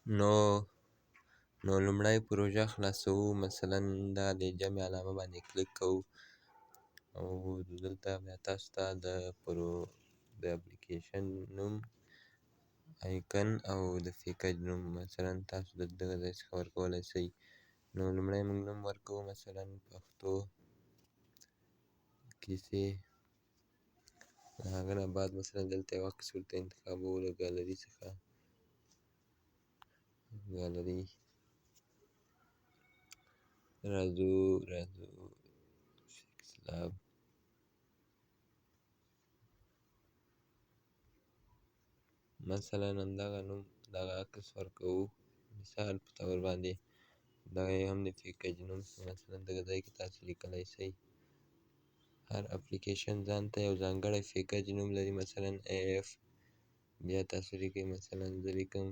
نو نو لومړی پروژه خلاصوو، مثلا دا د جمع علامه باندې کلیک کوو او دلته بیا تاسو ته د اپلیکیشن نوم، آیکن او د پیکج نوم مثلا تاسو د دغه ځای څخه ورکولی شئ. نو لومړی موږ نوم ورکوو مثلا پښتو کیسې، د هغه نه بعد مثلا دلته یو عکس ورته انتخابوو د ګالري څخه، ګالري راځو فیکس لاب. مثلا همدغه نوم دغه عکس ورکوو، مثال په طور باندې دغه یې هم د پیکج نوم مثلا دغه ځای کې تاسو لیکلی شئ. هر اپلیکیشن ځان ته یو ځانګړی پیکج نوم لري، مثلا AF، بیا تاسو لیکئ مثلا زه لیکم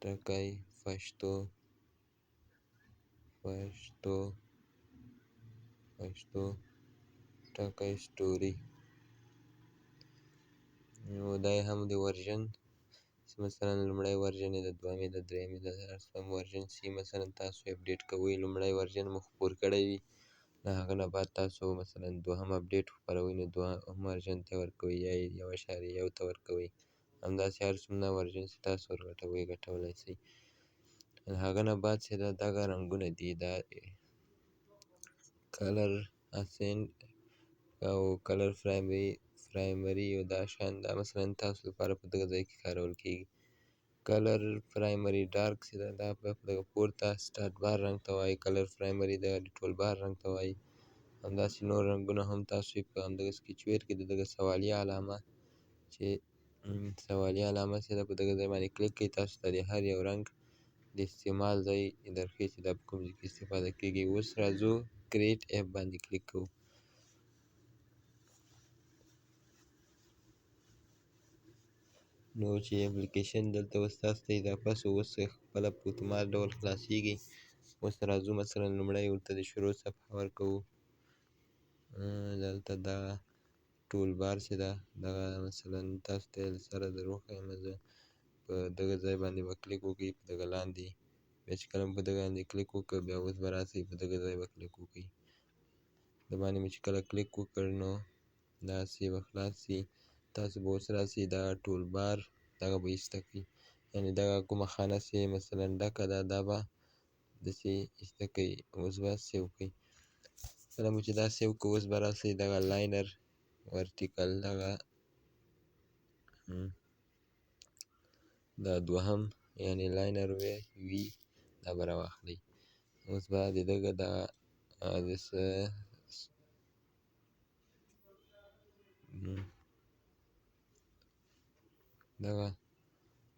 ټکی پښتو ټکی سټوري. نو دا یې هم د ورژن مثلا لومړی ورژن یې د دویمې د درېیمې د څلورم ورژن سي مثلا تاسو اپډیټ کوئ. لومړی ورژن مو خپور کړی وي، د هغه نه بعد تاسو مثلا دوهم اپډیټ خپروئ نو دوهم ورژن ته ورکوئ یا یې 1.1 ته ورکوئ. همداسې هر څومره ورژن چې تاسو ورګټوئ ګټولی شئ. د هغه نه بعد چې دغه رنګونه دي دا کلر اسینډ او کلر پرایمري او دا شیان دا مثلا تاسو لپاره په دغه ځای کې کارول کېږي. کلر پرایمري ډارک چې ده دا دغه پورته سټارټ بار رنګ ته وایي، کلر پرایمري دغه د ټول بار رنګ ته وایي. همداسې نور رنګونه هم تاسو په همدغه سکیچ ویر کې د دغه سوالیه علامه چې سوالیه علامه چې ده په دغه ځای باندې کلیک کوئ، تاسو ته د هر یو رنګ د استعمال ځای درښیي چې دا په کوم ځای کې استفاده کېږي. اوس راځو کریټ اپ باندې کلیک کوو. نو چې اپلیکیشن دلته اوس تاسو ته اضافه شو، اوس خپله په اتومات ډول خلاصیږي. اوس راځو مثلا لومړی ورته د شروع صفحه ورکوو، دلته دغه ټول بار چې ده دغه مثلا تاسو ته یې سره در وښیم زه په دغه ځای باندې به کلیک وکړئ، په دغه لاندې بیا چې کله مو په دغه باندې کلیک وکړ بیا اوس به راسئ په دغه ځای به کلیک وکړئ. د باندې مې چې کله کلیک وکړ نو داسې به خلاص شي. تاسو به اوس راسئ دغه ټول بار دغه به ایسته کړئ، یعنې دغه کومه خانه چې مثلا ډکه ده دا به داسې ایسته کړئ. اوس به سیو کړئ. کله مو چې دا سیو کړو اوس به راسئ دغه لاینر ورټیکل دغه دا دوهم یعنې لاینر وي دا به راواخلئ. اوس به د دغه دغه دغه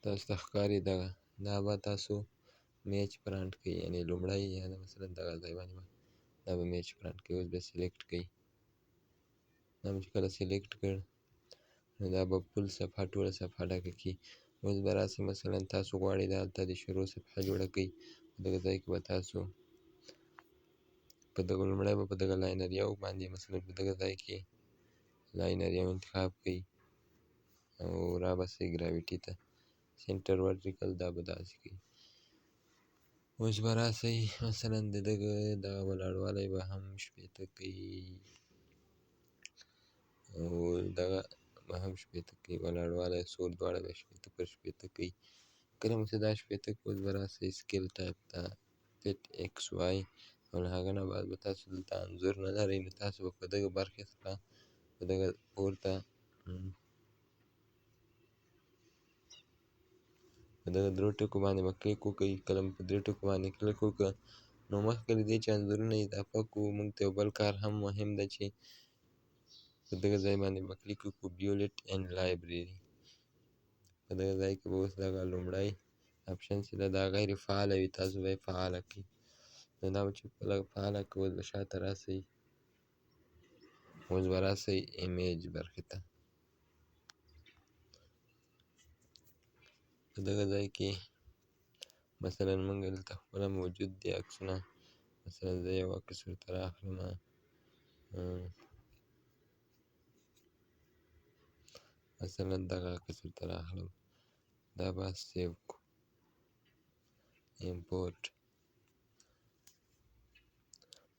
تاسو ته ښکاري دغه دا به تاسو میچ پرانټ کړئ، یعنې لومړی یا مثلا دغه ځای باندې دا به میچ پرانټ کړئ. اوس به سلیکټ کړئ، دا مې چې کله سلیکټ کړ نو دا به فل صفحه ټوله صفحه ډکه کړي. اوس به راسئ مثلا تاسو غواړئ دلته د شروع صفحه جوړه کړئ، په دغه ځای کې به تاسو په دغه لومړی به په دغه لاینر یو باندې مثلا په دغه ځای کې لاینر یو انتخاب کړئ او راباسئ ګراویټي ته سینټر ورټیکل دا به داسې کړئ. اوس به راسئ مثلا د دغه دغه ولاړوالی به هم 80 کړئ او دغه به هم 80 کړئ، ولاړوالی سور دواړه به 80 کړئ. کله مو چې دا 80 کړئ اوس به راسئ سکیل ټایپ ته فټ ایکس وای او له هغه نه بعد به تاسو دلته انځور نه لرئ نو تاسو به په دغه برخې څخه په دغه پورته په دغه درو ټکو باندې به کلیک وکړئ. کله مو په درې ټکو باندې کلیک وکړ نو مخکې له دې چې انځورونه اضافه کړو موږ ته یو بل کار هم مهم ده چې په دغه ځای باندې به کلیک وکړو بیولټ اینډ لایبرري. په دغه ځای کې به اوس دغه لومړی اپشن چې ده دا غیر فعاله وي تاسو به یې فعاله کړئ. نو دا به چې کله فعاله کړو اوس به شاته راسئ، اوس به راسئ ایمیج برخې ته. په دغه ځای کې مثلا موږ دلته خپله موجود دي عکسونه، مثلا زه یو عکس ورته رااخلمه مثلا دغه عکس ورته رااخلم دا به سیو کو امپورټ.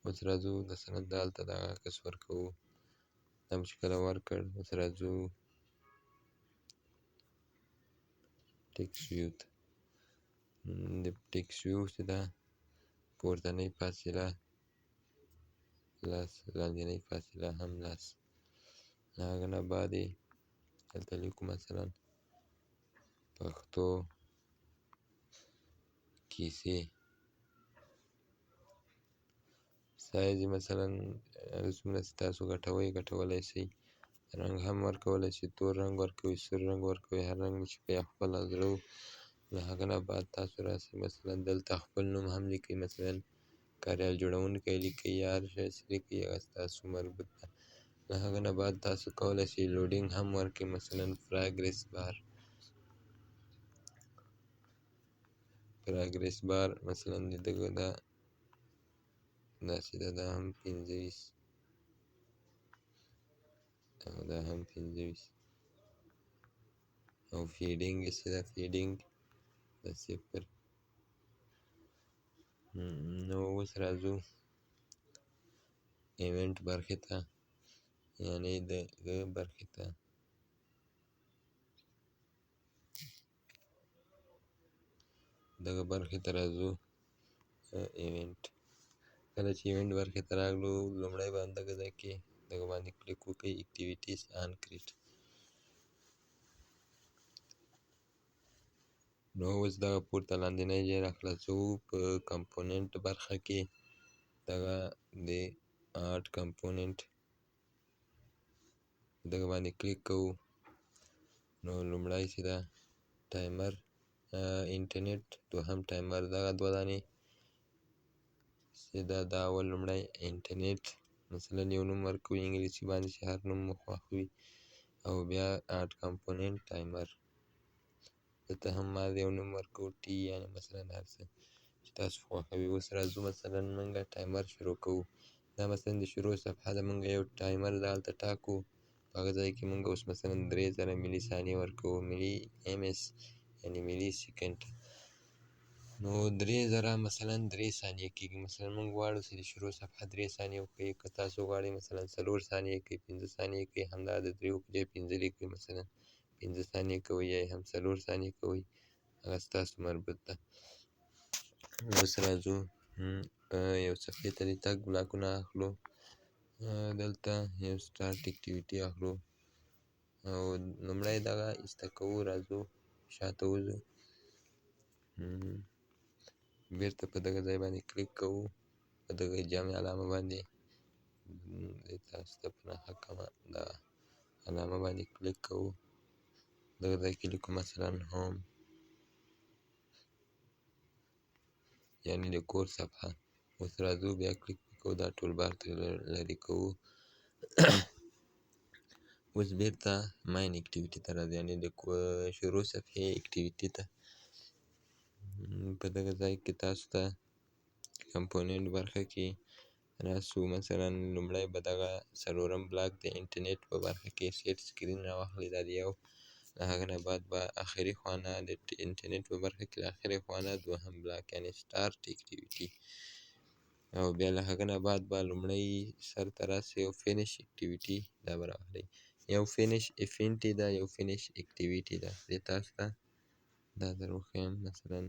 اوس راځو د سند دلته دغه عکس ورکوو. دا مو چې کله ورکړ اوس راځو ټکسټ ویو ته. د ټکسټ ویو چې ده پورتنۍ فاصله لاس، لاندنۍ فاصله هم لاس. له هغه نه بعد یې دلته لیکو مثلا پښتو کیسې. سایز یې مثلا څومره چې تاسو ګټولی شئ. رنګ هم ورکولی شئ، تور رنګ ورکوئ، سور رنګ ورکوئ، هر رنګ چې په خپله زړه و. له هغه نه بعد تاسو راسئ مثلا دلته خپل نوم هم لیکئ، مثلا کاریال جوړونکی لیکئ یا هر شی چې لیکئ هغه ستاسو مربوط ده. له هغه نه بعد تاسو کولی شئ لوډینګ هم ورکړئ، مثلا پراګرس بار مثلا د دغه دا داسې ده، دا هم 25 او دا هم 25 او فیډینګ چې ده فیډینګ د 0. نو اوس راځو ایونټ برخې ته، یعنې دغه برخې ته. دغه برخې ته راځو ایونټ. کله چې ایونټ برخې ته راغلو لومړی به همدغه ځای کې دغه باندې کلیک وکړئ اکټیویټیز آن کړئ. نو اوس دغه پورته لاندنی ځای را خلاصوو. په کمپوننټ برخه کې دغه د آرټ کمپوننټ دغه باندې کلیک کوو. نو لومړی چې ده ټایمر انټرنیټ، دوهم ټایمر، دغه دوه دانې چې ده دا اول لومړی انټرنیټ مثلا یو نوم ورکوئ انګلیسي باندې چې هر نوم مو خوښ وي، او بیا آرټ کمپوننټ ټایمر. دلته هم ما یو نوم ورکوو ټي، یعنې مثلا هر څه چې تاسو خوښوي. اوس راځو مثلا موږ ټایمر شروع کوو. دا مثلا د شروع صفحه ده، موږ یو ټایمر دلته ټاکو. په هغه ځای کې موږ اوس مثلا 3000 ملي ثانیې ورکوو، ملي ام اس یعنې ملي سیکنډ. نو 3000 مثلا 3 ثانیې کېږي. مثلا موږ غواړو چې د شروع صفحه 3 ثانیې وښیي، که تاسو غواړئ مثلا 4 ثانیې کوئ، 5 ثانیې کوئ، همدا د 3 په ځای 5 لیکئ، مثلا 5 ثانیې کوئ یا هم 4 ثانیې کوئ، هغه ستاسو مربوط ده. اوس راځو یو صفحې ته د تګ بلاکونه اخلو. دلته یو سټارټ اکټیویټي اخلو او لومړی دغه ایسته کوو. راځو شاته وځو، بیرته په دغه ځای باندې کلیک کوو، په دغه جمع علامه باندې تاسو ته په نښه کړمه، دغه علامه باندې کلیک کوو. دغه ځای کې لیکو مثلا هوم، یعنې د کور صفحه. اوس راځو بیا کلیک کوو، دا ټول بار ته لرې کوو. اوس بیرته ماین اکټیویټي ته راځو، یعنې د شروع صفحې اکټیویټي ته. په دغه ځای کې تاسو ته کمپوننټ برخه کې راسو. مثلا لومړی به دغه څلورم بلاک د انټرنیټ په برخه کې سیټ سکرین راواخلئ، دا د یو. له هغه نه بعد به اخري خانه د انټرنیټ په برخه کې له اخري خانه دوهم بلاک یعنې سټارټ اکټیویټي، او بیا له هغه نه بعد به لومړی سر ته راسئ او فینش اکټیویټي دا به راواخلئ. یو فینش ایفنټ ده، یو فینش اکټیویټي ده. دې تاسو ته دا در وښیم، مثلا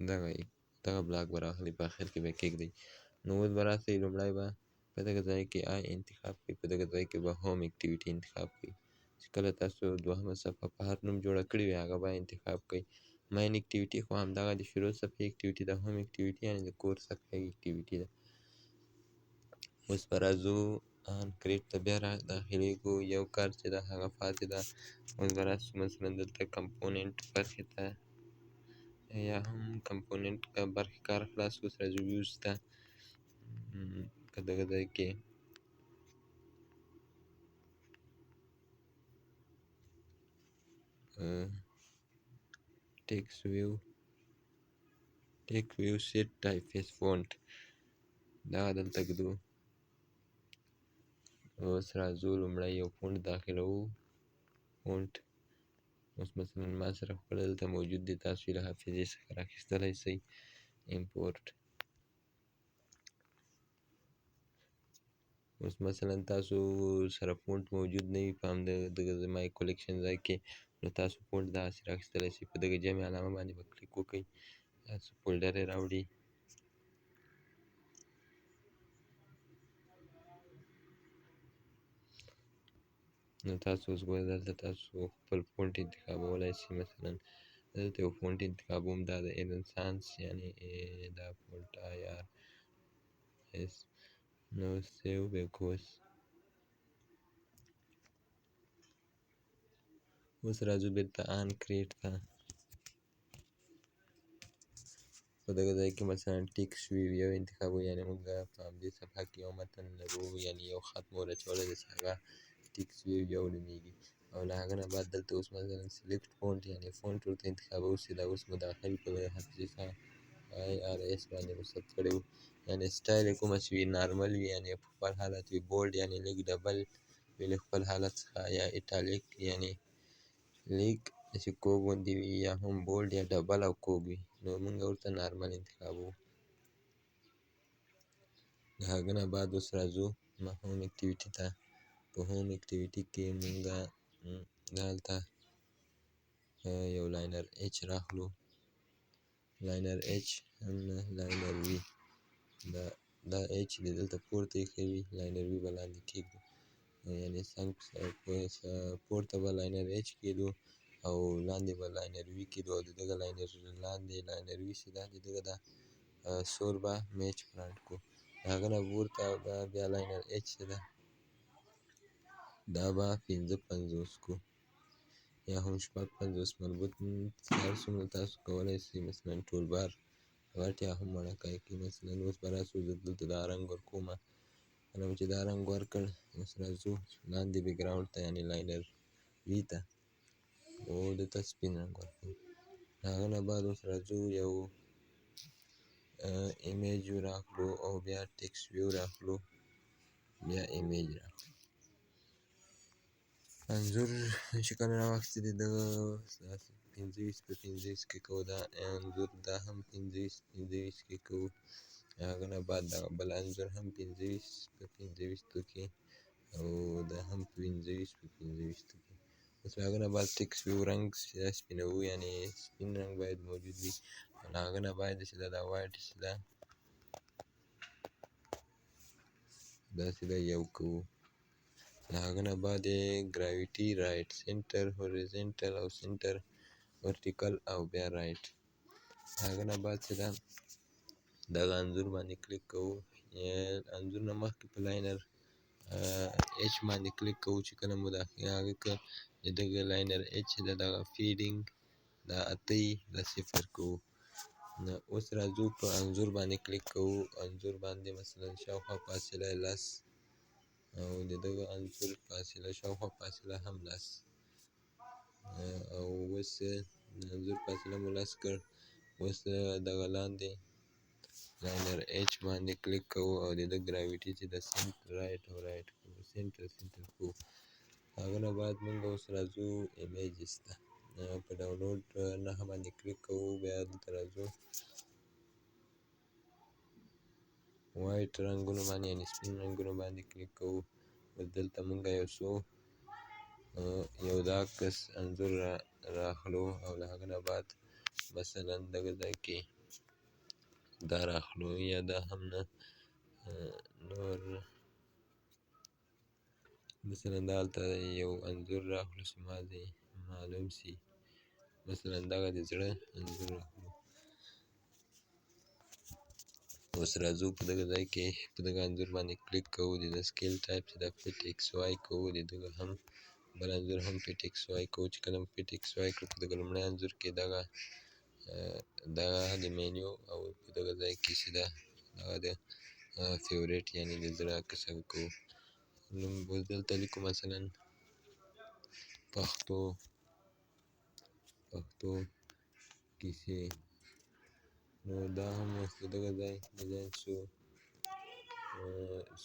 دغه بلاک به راواخلئ، په اخر کې به یې کېږدئ. نو اوس به راسئ، لومړی به په دغه ځای کې آی انتخاب کړئ، په دغه ځای کې به هوم اکټیویټي انتخاب کړئ. چې کله تاسو دوهمه صفحه په هر نوم جوړه کړې وي هغه به انتخاب کړئ. ماین اکټیویټي خو همدغه د شروع صفحې اکټیویټي ده، هوم اکټیویټي یعنې د کور صفحې اکټیویټي ده. اوس به راځو آن کریټ ته بیا را داخلېږو. یو کار چې ده هغه پاتې ده. اوس به راسو مثلا دلته کمپوننټ برخې ته، یا هم کمپوننټ برخې کار خلاص کړو. اوس راځو ویوز ته. په دغه ځای کې ټکسټ ویو سیټ ټایپفیس فونټ دغه دلته ږدو. اوس راځو لومړی یو فونټ داخلوو. فونټ. اوس مثلا ما سره خپله دلته موجود دی، تاسو یې له حافظې څخه راخیستلی سئ. امپورټ. اوس مثلا تاسو سره فونټ موجود نه وي په همدغه زما کلیکشن ځای کې، نو تاسو فونټ دغسې راخیستلی سئ. په دغه جمع علامه باندې به کلیک وکئ، تاسو فولډر یې راوړئ. نو تاسو اوس ګورئ دلته تاسو خپل فونټ انتخابولی سئ. مثلا دلته یو فونټ انتخابوم، دا د رنسانس یعنې دا فونټ IR اس. نو سیو بیکوس. اوس راځو بېرته آن کریټ ته. په دغه ځای کې مثلا ټیکسټ ویو یو انتخابوو، یعنې موږ په همدې صفحه کې یو متن لرو، یعنې یو خط مو ور اچولی دی چې هغه ټیکسټ ویو یو نومېږي. او له هغه نه بعد دلته اوس مثلا سلیکټ فونټ، یعنې فونټ ورته انتخابوو چې دا اوس مو داخل په حافظې څخه IRS باندې مو ثبت کړی وو. یعنې سټایل یې کومه چې وي، نارمل وي، یعنې په خپل حالت وي. بولډ یعنې لږ ډبل وي له خپل حالت څخه، یا ایټالیک یعنې لیک چې کوږ غوندې وي، یا هم بولډ یا ډبل او کوږ وي. نو موږ ورته نارمل انتخابوو. د هغه نه بعد اوس راځو هوم اکټیویټي ته. په هوم اکټیویټي کې موږ دلته یو لاینر اچ راخلو، لاینر اچ هم نه لاینر وي. دا اچ دی دلته پورته ایښی وي، لاینر وي به لاندې کېږدو، یعنې څنګ پورته به لاینر اچ کېدو او لاندې به لاینر وي کېدو، او د دغه لاینر لاندې لاینر وي چې دا د دغه دا سور به میچ برانډ کو. د هغه نه پورته به بیا لاینر اچ چې ده دا به 55 کو، یا هم 56 مربوط هر څومره تاسو کولی سئ. مثلا ټول بار غټ یا هم وړوکی کړئ. مثلا اوس به راسو زه دلته دا رنګ ورکومه. کله مو چې دا رنګ ورکړ، اوس راځو لاندې بیکګراونډ ته، یعنې لاینر وي ته، او دته سپین رنګ ورکوو. د هغه نه بعد اوس راځو یو ایمیج ویو راخلو، او بیا ټیکسټ ویو راخلو، بیا ایمیج راخلو. انځور چې کله راواخیستې د دغه 25 په 25 کې کوو، دا انځور دا هم 25 کې کوو. د هغه نه بعد دغه بل انځور هم 25 په 25 کې، او دا هم 25 په 25 کې. اوس له هغه نه بعد ټیکسټ ویو رنګ سپینوو، یعنې سپین رنګ باید موجود وي. له هغه نه باید چې دا وایټ چې ده داسې ده یو کوو. له هغه نه بعد یې ګراویټي رایټ سینټر هوریزنټل او سینټر ورټیکل او بیا رایټ. هغه نه بعد چې ده دغه انځور باندې کلیک کوو. انځور نه مخکې په لاینر اچ باندې کلیک کوو، چې کله مو هغه که د دغه لاینر اچ چې ده دغه فیډینګ دا اتی دا صفر کوو. نو اوس راځو په انځور باندې کلیک کوو، انځور باندې مثلا شاوخوا فاصله 10 او د دغه انځور فاصله شاوخوا فاصله هم 10، او اوس د انځور فاصله مو 10 کړ. اوس دغه لاندې لاینر اچ باندې کلیک کوو، او د ده ګراویټي چې د سینټر رایټ او رایټ کوو، سینټر کوو. هغه نه بعد موږ اوس راځو ایمیجز ته. په ډاونلوډ نښه باندې کلیک کوو، بیا دلته راځو وایټ رنګونو باندې، یعنې سپین رنګونو باندې کلیک کوو. اوس دلته موږ یو څو یو دا عکس انځور راخلو، او له هغه نه بعد مثلا دغه ځای کې دا راخلو، یا دا هم نه نور مثلا دا هلته یو انځور راخلو چې مازې معلوم سي. مثلا دغه د زړه انځور راخلو. اوس راځو په دغه ځای کې په دغه انځور باندې کلیک کوو، د ده سکیل ټایپ چې دا فټ ایکس وای کوو، د دغه هم بل انځور هم فټ ایکس وای کوو. چې کله مو فټ ایکس وای کړو، په دغه لومړي انځور کې دغه د مینیو، او په دغه ځای کې چې ده دغه د فیورټ یعنې د زړه عکس هغه کوو. اوس دلته لیکو مثلا پښتو کیسې. نو دا هم اوس د دغه ځای ډیزاین شو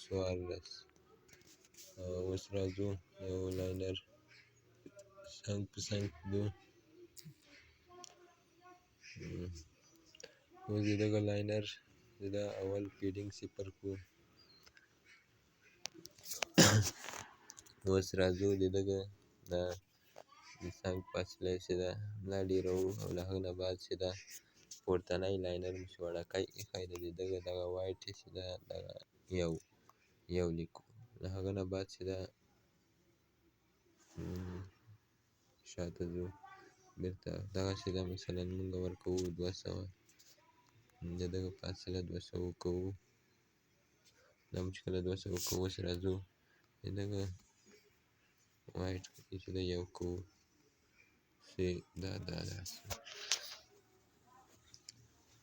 14. اوس راځو یو لاینر څنګ په څنګ ږدو. اوس د دغه لاینر د اول فیډینګ صفر کړو. اوس راځو د دغه دا د څنګ فاصله چې ده دا ډېروو او له هغه نه بعد چې ده پورتنی لاینر مو چې وړوکی ایښی دی د دغه دغه وایټ چې ده دغه یو لیکو. له هغه نه بعد چې ده شاته ځو بېرته دغسې ده مثلا مونږ ورکوو 200 د دغه فاصله 200 کوو. دا مو چې کله 200 کوو اوس راځو د دغه وایټ چې ده یو کوو چې دا داسې.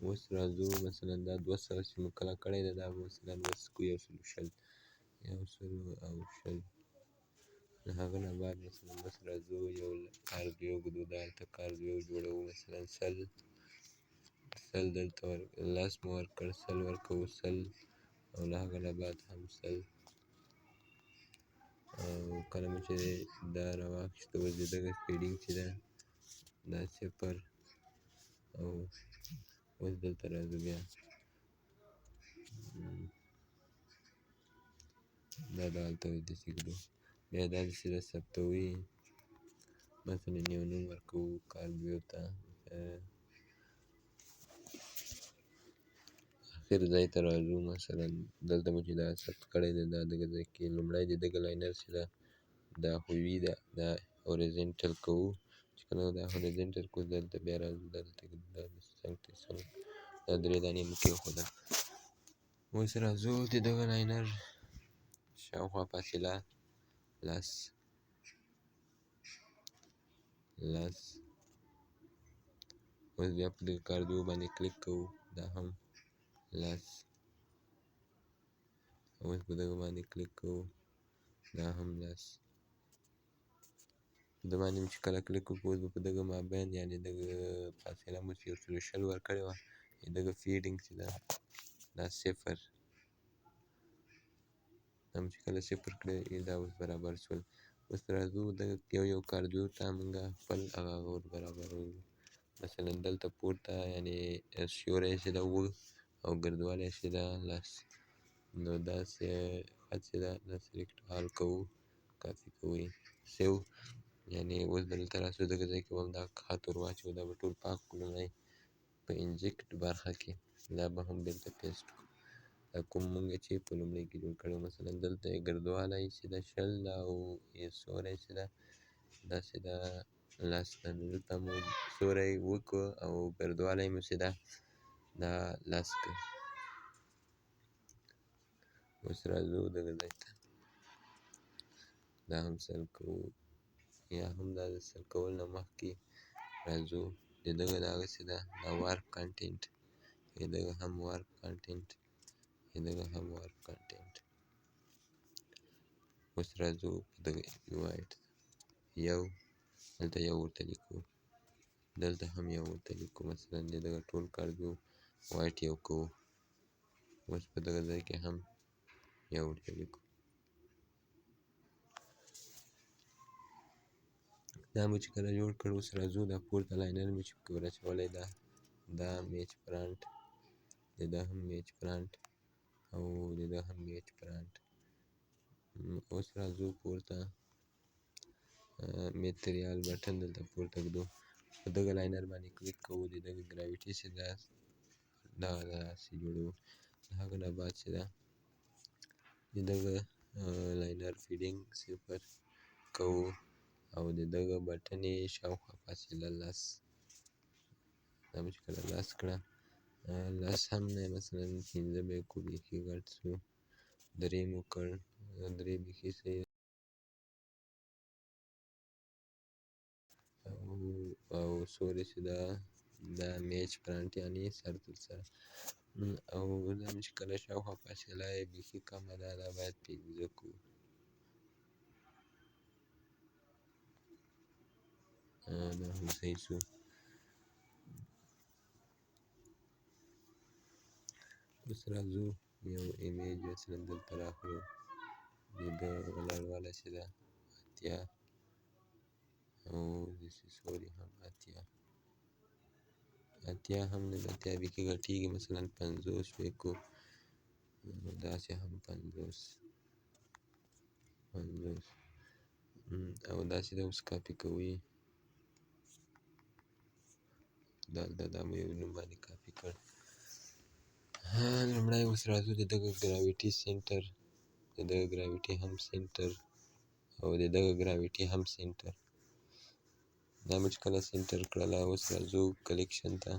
اوس راځو مثلا دا 200 چې مو کله کړی دی دا به مثلا اوس کوو 120 له هغه نه بعد مثلا اوس راځو یو کاربیو ږدو دا هلته کاربیو جوړوو مثلا 100 دلته 10 مو ورکړ 100 ورکوو 100 او له هغه نه بعد هم 100 او کله مو چې دا راواخیسته اوس د دغه فیډینګ چې ده دا صفر او اوس دلته راځو بیا دا دلته داسې ږدو بیا دا داسې ده ثبتوي مثلا یو نوم ورکوو کاربیو ته اخر ځای ته راځو مثلا دلته مو چې دا ثبت کړی دی دا دغه ځای کې لومړی د دغه لاینر چې ده دا هوي ده دا اورېزنټل کوو چې کله دا اورېزنټل کوو دلته بیا راځو دلته دا څنګ ته څنګ دا 3 دانې مو کېښوده. اوس راځو د دغه لاینر شاوخوا فاصله 10 اوس بیا په دغه کاربیو باندې کلیک کوو دا هم 10 اوس په دغه باندې کلیک کوو دا هم 10 په ده باندې مو چې کله کلیک وکړو اوس به په دغه مابین یعنې دغه فاصله مو چې 120 ورکړې وه دغه فیډینګ چې ده دا صفر دا مو چې کله صفر کړې دا اوس برابر شول. اوس راځو دغه یو کاربیو ته مونږ خپل هغه ور برابروو مثلا دلته پورته یعنې سیوری چې ده 7 او ګردوالی چې ده 10 نو داسې خط چې ده دا سلیکټ آل کوو کاپي کوئ سیو یعنې اوس به دلته راسو دغه ځای کې به هم دا خط ور واچوو دا به ټول پاک کړو لومړی په انجکټ برخه کې دا به هم بېرته پیسټ کړو دا کوم مونږ چې په لومړي کې جوړ کړی مثلا دلته یې ګردوالی چې ده 20 او سیوری چې ده داسې ده 10 ده نو دلته مو سیوری 7 کړو او ګردوالی مو چې ده دا 10 کړ. اوس راځو دغه ځای ته دا هم سر کوو یا هم دا د سر کولو نه مخکې راځو د دغه دا هغسې ده دا وارپ کانټینټ د دغه هم وارپ کانټینټ د دغه هم وارپ کانټینټ. اوس راځو په دغه وایټ یو دلته یو ورته لیکو دلته هم یو ورته لیکو مثلا د دغه ټول کاربیو وایټ یو کوو اوس په دغه ځای کې هم یو ورته لیکو. دا مو چې کله جوړ کړ اوس راځو دا پورته لاینر مې چې پکې ور اچولی ده دا میچ فرانټ د ده هم میچ فرانټ او د ده هم میچ فرانټ. اوس راځو پورته میتریال بټن دلته پورته ږدو په دغه لاینر باندې کلیک کوو د دغه ګراویټي چې ده دغه داسې جوړوو د هغه نه بعد چې ده د دغه لاینر فیډینګ صفر کوو او د دغه بټن یې شاوخوا فاصله 10 دا مو چې کله 10 کړه 10 هم نه مثلا 15 به یې کړو بیخي غټ شو 3 مو کړ 3 بیخي صحیح او سوري چې ده دا میچ فرانټ یعنې سر تر سره او دا مو چې کله شاوخوا فاصله یې بیخي کمه ده دا باید 15 کړو دا هم صحیح شو. اوس راځو یو ایمیج مثلا دلته رااخلو د ده ولاړوالی چې ده 80 او داسې سوري هم اتیا هم نه ده، اتیا بیخي غټېږي، مثلا 50 وکړو، داسې هم 50 او داسې ده. اوس کاپي کوئ، دا مې یو نوم باندې کاپي کړ. لومړی اوس راځو د دغه ګراویټي سنټر، د دغه ګراویټي هم سنټر او د دغه ګراویټي هم سنټر. دا مې چې کله سنټر کړله، اوس راځو کلیکشن ته.